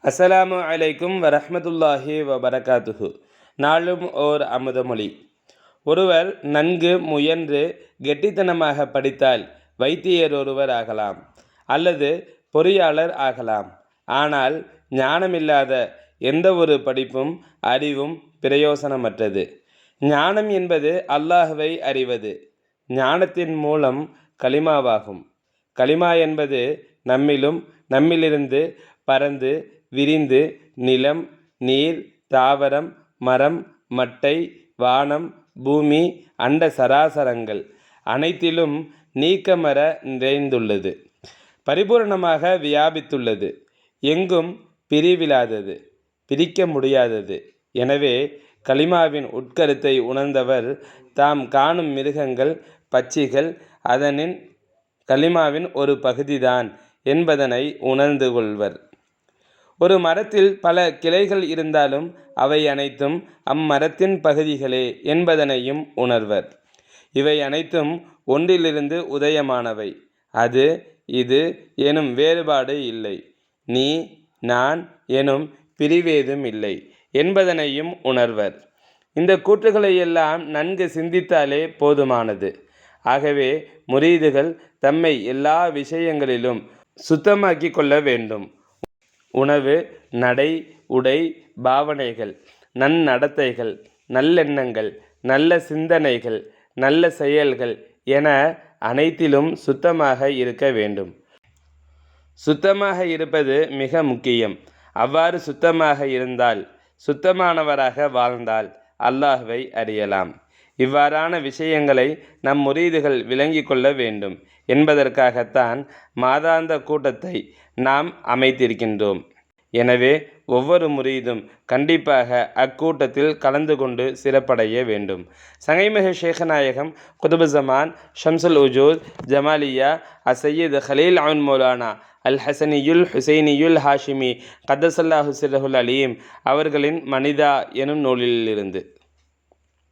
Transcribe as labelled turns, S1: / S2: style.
S1: அஸ்ஸலாமு அலைக்கும் வரஹ்மத்துல்லாஹி வபரகாத்துஹு. நாளும் ஓர் அமுதமொழி. ஒருவர் நன்கு முயன்று கெட்டித்தனமாக படித்தால் வைத்தியர் ஒருவர் ஆகலாம், அல்லது பொறியாளர் ஆகலாம். ஆனால் ஞானமில்லாத எந்த ஒரு படிப்பும் அறிவும் பிரயோசனமற்றது. ஞானம் என்பது அல்லாஹ்வை அறிவது. ஞானத்தின் மூலம் கலிமாவாகும். கலிமா என்பது நம்மிலிருந்து பரந்து விரிந்து நிலம், நீர், தாவரம், மரம், மட்டை, வானம், பூமி, அண்ட சராசரங்கள் அனைத்திலும் நீக்கமற நிறைந்துள்ளது. பரிபூரணமாக வியாபித்துள்ளது. எங்கும் பிரிவில்லாதது, பிரிக்க முடியாதது. எனவே கலிமாவின் உட்கருத்தை உணர்ந்தவர் தாம் காணும் மிருகங்கள், பட்சிகள் அதனின் கலிமாவின் ஒரு பகுதிதான் என்பதனை உணர்ந்து கொள்வர். ஒரு மரத்தில் பல கிளைகள் இருந்தாலும் அவை அனைத்தும் அம்மரத்தின் பகுதிகளே என்பதனையும் உணர்வர். இவை அனைத்தும் ஒன்றிலிருந்து உதயமானவை. அது இது எனும் வேறுபாடு இல்லை. நீ நான் எனும் பிரிவேதும் இல்லை என்பதனையும் உணர்வர். இந்த கூற்றுகளையெல்லாம் நன்கு சிந்தித்தாலே போதுமானது. ஆகவே முரீதுகள் தம்மை எல்லா விஷயங்களிலும் சுத்தமாக்கி கொள்ள வேண்டும். உணவு, நடை, உடை, பாவனைகள், நன்னடத்தைகள், நல்லெண்ணங்கள், நல்ல சிந்தனைகள், நல்ல செயல்கள் என அனைத்திலும் சுத்தமாக இருக்க வேண்டும். சுத்தமாக இருப்பது மிக முக்கியம். அவ்வாறு சுத்தமாக இருந்தால், சுத்தமானவராக வாழ்ந்தால் அல்லாஹ்வை அறியலாம். இவ்வாறான விஷயங்களை நம் முரீதுகள் விளங்கி கொள்ள வேண்டும் என்பதற்காகத்தான் மாதாந்த கூட்டத்தை நாம் அமைத்திருக்கின்றோம். எனவே ஒவ்வொரு முரீதும் கண்டிப்பாக அக்கூட்டத்தில் கலந்து கொண்டு சிறப்படைய வேண்டும். சங்கைமிகு ஷேഖநாயகம் குதுபுஸ்ஸமான் ஷம்சுல் உஜூத் ஜமாலியா அசையீத் ஹலீல் அவுன் மௌலானா அல் ஹசனியுல் ஹுசைனியுல் ஹாஷிமி கத்தஸல்லாஹு சிர்ரஹுல் அலீம் அவர்களின் மனிதா எனும் நூலிலிருந்து.